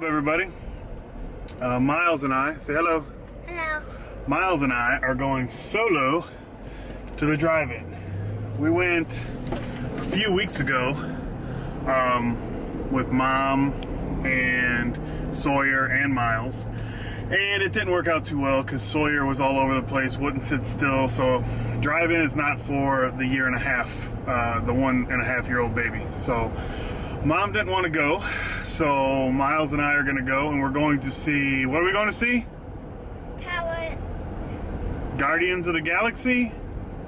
Everybody, Miles and I, say hello. Hello. Miles and I are going solo to the drive-in. We went a few weeks ago with Mom and Sawyer and Miles, and it didn't work out too well because Sawyer was all over the place, wouldn't sit still. So drive-in is not for the year and a half, the 1.5-year-old baby. So Mom didn't want to go, so Miles and I are going to go, and we're going to see, what are we going to see? Guardians of the Galaxy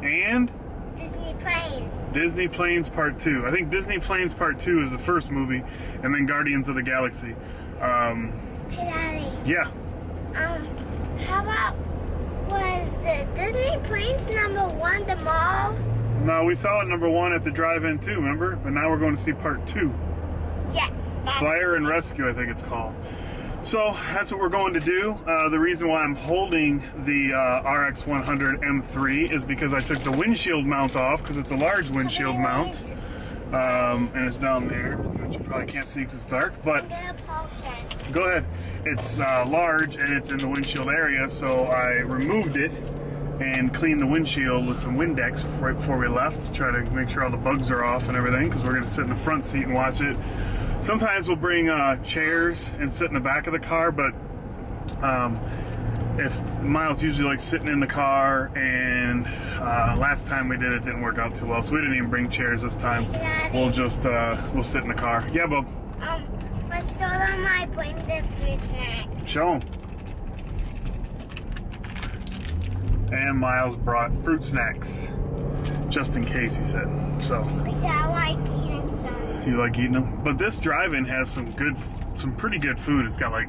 and Disney Planes. Disney Planes Part 2. I think Disney Planes Part 2 is the first movie, and then Guardians of the Galaxy. Hey, Daddy. Yeah. How about, was Disney Planes #1 the mall? No, we saw it #1 at the drive-in too, remember? But now we're going to see Part 2. Yes. Fire and Rescue, I think it's called. So that's what we're going to do. The reason why I'm holding the RX100 M3 is because I took the windshield mount off, because it's a large windshield mount. And it's down there, which you probably can't see because it's dark, but go ahead. It's large and it's in the windshield area, so I removed it and cleaned the windshield with some Windex right before we left to try to make sure all the bugs are off and everything, because we're going to sit in the front seat and watch it. Sometimes we'll bring chairs and sit in the back of the car, but if Miles usually likes sitting in the car, and last time we did it didn't work out too well, so we didn't even bring chairs this time. We'll just we'll sit in the car. Yeah, Bub. But so am I bring the fruit snacks. Show 'em. And Miles brought fruit snacks, just in case, he said. So. Because I like eating some. You like eating them? But this drive-in has some pretty good food. It's got like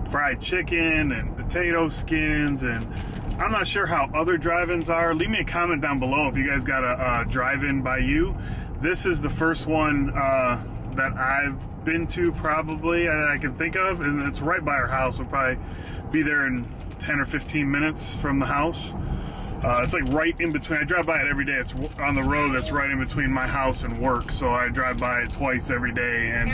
fried chicken and potato skins, and I'm not sure how other drive-ins are. Leave me a comment down below if you guys got a drive-in by you. This is the first one that I've been to, probably, that I can think of, and it's right by our house. We'll probably be there in 10 or 15 minutes from the house. It's like right in between. I drive by it every day. It's on the road that's right in between my house and work, so I drive by it twice every day. And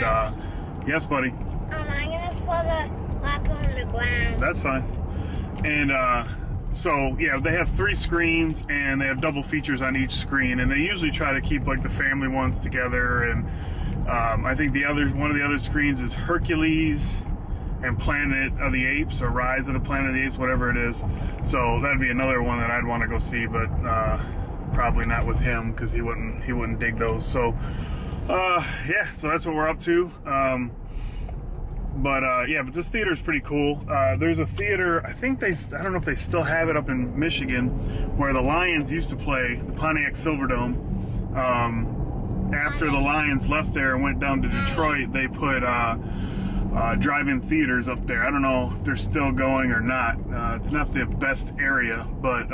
yes, buddy. I'm gonna throw the laptop on the ground. That's fine. And so yeah, they have 3 screens, and they have double features on each screen, and they usually try to keep like the family ones together. And I think one of the other screens is Hercules and Planet of the Apes, or Rise of the Planet of the Apes, whatever it is. So that'd be another one that I'd want to go see, but probably not with him, because he wouldn't dig those. So yeah, so that's what we're up to. Yeah, but this theater is pretty cool. There's a theater, I don't know if they still have it up in Michigan, where the Lions used to play, the Pontiac Silverdome. After the Lions left there and went down to Detroit, they put drive-in theaters up there. I don't know if they're still going or not. It's not the best area, but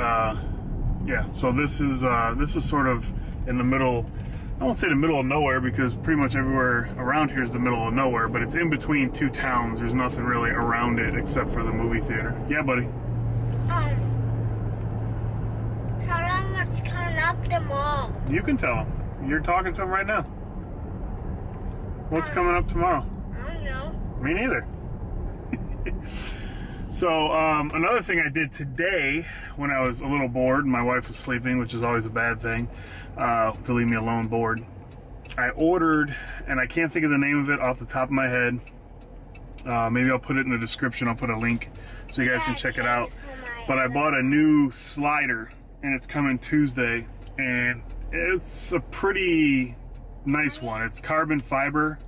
yeah. So this is sort of in the middle. I won't say the middle of nowhere, because pretty much everywhere around here is the middle of nowhere. But it's in between 2 towns. There's nothing really around it except for the movie theater. Yeah, buddy. Tell them what's coming up the mall. You can tell them. You're talking to them right now. What's coming up tomorrow? I don't know. Me neither. So another thing I did today, when I was a little bored and my wife was sleeping, which is always a bad thing, to leave me alone bored, I ordered, and I can't think of the name of it off the top of my head. Maybe I'll put it in the description. I'll put a link so you guys can check it out. But I bought a new slider, and it's coming Tuesday, and it's a pretty nice one. It's carbon fiber.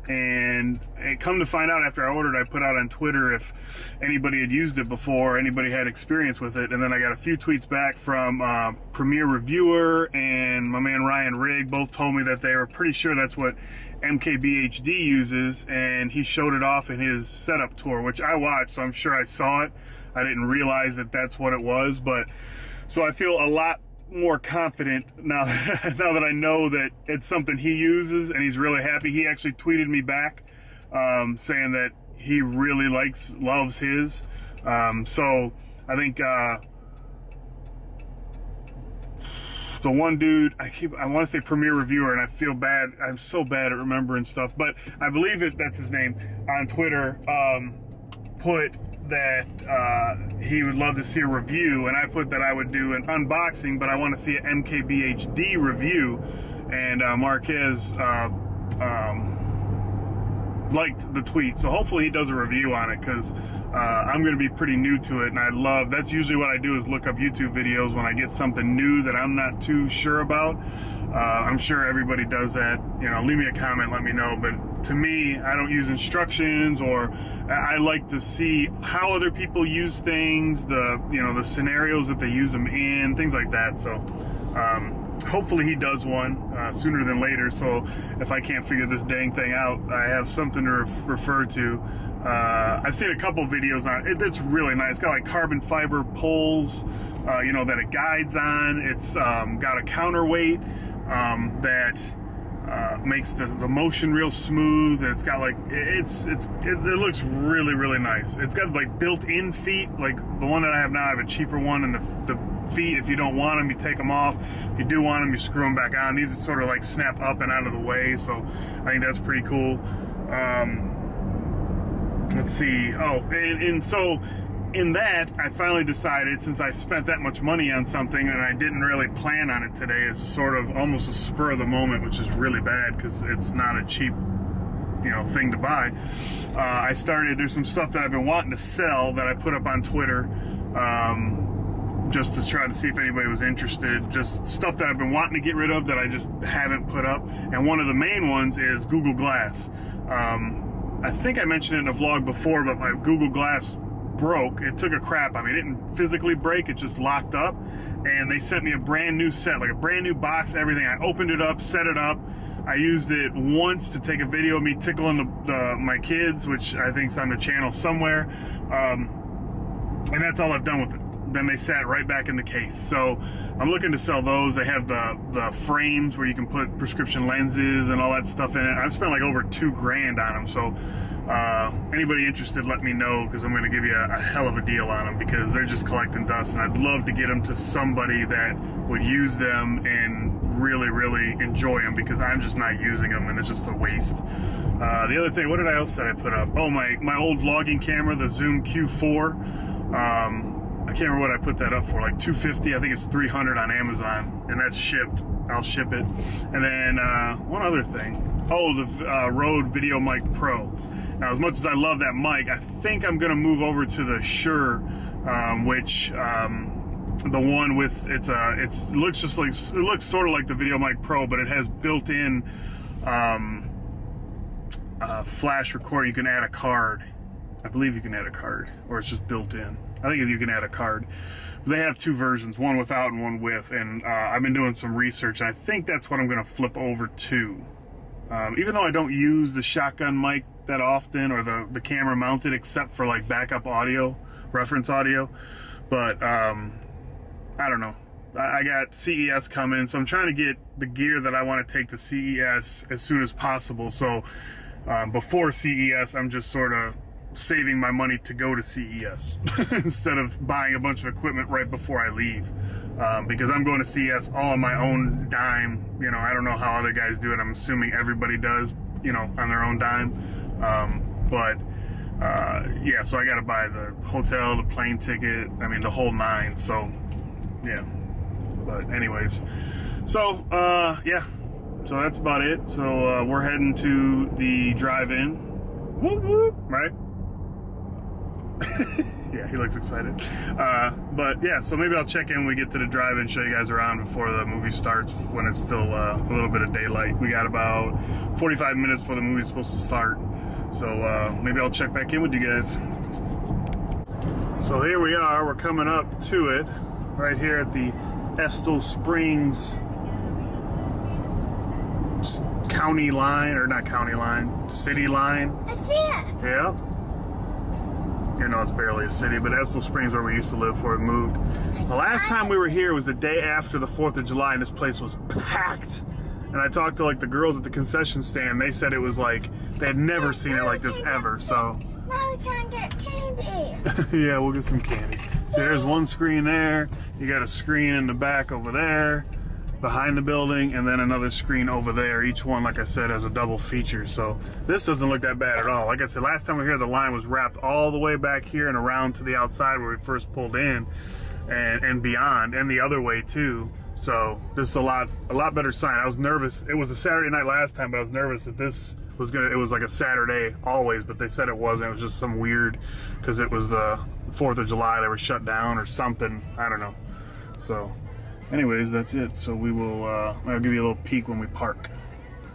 And come to find out, after I ordered, I put out on Twitter if anybody had used it before, anybody had experience with it, and then I got a few tweets back from Premier Reviewer and my man Ryan Rigg. Both told me that they were pretty sure that's what MKBHD uses, and he showed it off in his setup tour, which I watched, so I'm sure I saw it. I didn't realize that that's what it was, but so I feel a lot more confident now now that I know that it's something he uses and he's really happy. He actually tweeted me back saying that he really loves his. So I think So one dude, I want to say Premier Reviewer, and I feel bad. I'm so bad at remembering stuff, but I believe that's his name on Twitter. Put that he would love to see a review, and I put that I would do an unboxing, but I want to see an MKBHD review. And Marquez liked the tweet, so hopefully he does a review on it, because I'm going to be pretty new to it, and that's usually what I do, is look up YouTube videos when I get something new that I'm not too sure about. I'm sure everybody does that. You know, leave me a comment, let me know. But to me, I don't use instructions, or I like to see how other people use things, the scenarios that they use them in, things like that. So hopefully he does one sooner than later, so if I can't figure this dang thing out, I have something to refer to. I've seen a couple videos on it. It's really nice. It's got like carbon fiber poles, that it guides on. It's got a counterweight that makes the motion real smooth. And it's got like it looks really, really nice. It's got like built-in feet, like the one that I have now. I have a cheaper one, and the feet, if you don't want them, you take them off. If you do want them, you screw them back on. These sort of like snap up and out of the way, so I think that's pretty cool. Let's see. Oh, and so in that, I finally decided, since I spent that much money on something and I didn't really plan on it today, it's sort of almost a spur of the moment, which is really bad because it's not a cheap thing to buy. There's some stuff that I've been wanting to sell that I put up on Twitter, just to try to see if anybody was interested. Just stuff that I've been wanting to get rid of that I just haven't put up. And one of the main ones is Google Glass. I think I mentioned it in a vlog before, but my Google Glass broke. It took a crap. I mean, it didn't physically break, it just locked up. And they sent me a brand new set, like a brand new box, everything. I opened it up, set it up. I used it once to take a video of me tickling my kids, which I think is on the channel somewhere. And that's all I've done with it. Then they sat right back in the case. So I'm looking to sell those. They have the frames where you can put prescription lenses and all that stuff in it. I've spent like over $2,000 on them. So anybody interested, let me know, because I'm going to give you a hell of a deal on them, because they're just collecting dust, and I'd love to get them to somebody that would use them and really, really enjoy them, because I'm just not using them and it's just a waste. The other thing, what else did I put up? Oh, my old vlogging camera, the Zoom Q4. I can't remember what I put that up for, like $250. I think it's $300 on Amazon, and that's shipped. I'll ship it. And then one other thing. Oh, the Rode Video Mic Pro. Now, as much as I love that mic, I think I'm gonna move over to the Shure, which the one with it looks sort of like the Video Mic Pro, but it has built-in flash recording. You can add a card. I believe you can add a card, or it's just built in. I think you can add a card. They have two versions, one without and one with, and I've been doing some research, and I think that's what I'm going to flip over to. Even though I don't use the shotgun mic that often, or the camera mounted, except for like backup audio, reference audio, but I don't know. I got CES coming, so I'm trying to get the gear that I want to take to CES as soon as possible. So before CES, I'm just sort of saving my money to go to CES instead of buying a bunch of equipment right before I leave, because I'm going to CES all on my own dime. I don't know how other guys do it. I'm assuming everybody does, on their own dime. Yeah, so I got to buy the hotel, the plane ticket, I mean the whole nine. So yeah, but anyways, so yeah, so that's about it. So we're heading to the drive-in. Whoop, whoop, right? Yeah, he looks excited. But yeah, so maybe I'll check in when we get to the drive-in, show you guys around before the movie starts, when it's still a little bit of daylight. We got about 45 minutes before the movie's supposed to start. So maybe I'll check back in with you guys. So here we are, we're coming up to it, right here at the Estill Springs county line, or not county line, city line. I see it. Yeah. It's barely a city, but Estill Springs, where we used to live before we moved. The last time we were here was the day after the 4th of July, and this place was packed. And I talked to like the girls at the concession stand. They said it was like, they had never seen it like this ever, so. Now we can't get candy. Yeah, we'll get some candy. So there's one screen there. You got a screen in the back over there. behind the building, and then another screen over there. Each one, like I said, has a double feature. So this doesn't look that bad at all. Like I said, last time we were here, the line was wrapped all the way back here and around to the outside where we first pulled in, and beyond, and the other way too. So this is a lot better sign. I was nervous. It was a Saturday night last time, but I was nervous that this was it was like a Saturday always, but they said it wasn't. It was just some weird, because it was the 4th of July, they were shut down or something. I don't know. So anyways, that's it. So we will, I'll give you a little peek when we park.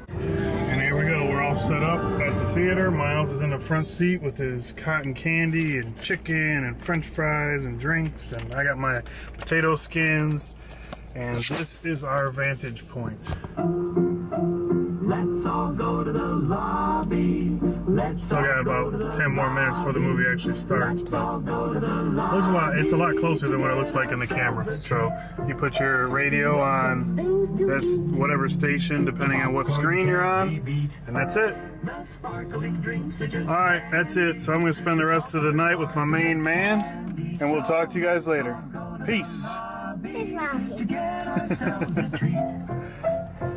And here we go. We're all set up at the theater. Miles is in the front seat with his cotton candy and chicken and french fries and drinks. And I got my potato skins. And this is our vantage point. Let's all go to the lobby. Still got about 10 more minutes before the movie actually starts, but it's a lot closer than what it looks like in the camera. So you put your radio on, that's whatever station, depending on what screen you're on, and that's it. Alright, that's it. So I'm going to spend the rest of the night with my main man, and we'll talk to you guys later. Peace. It's Robbie.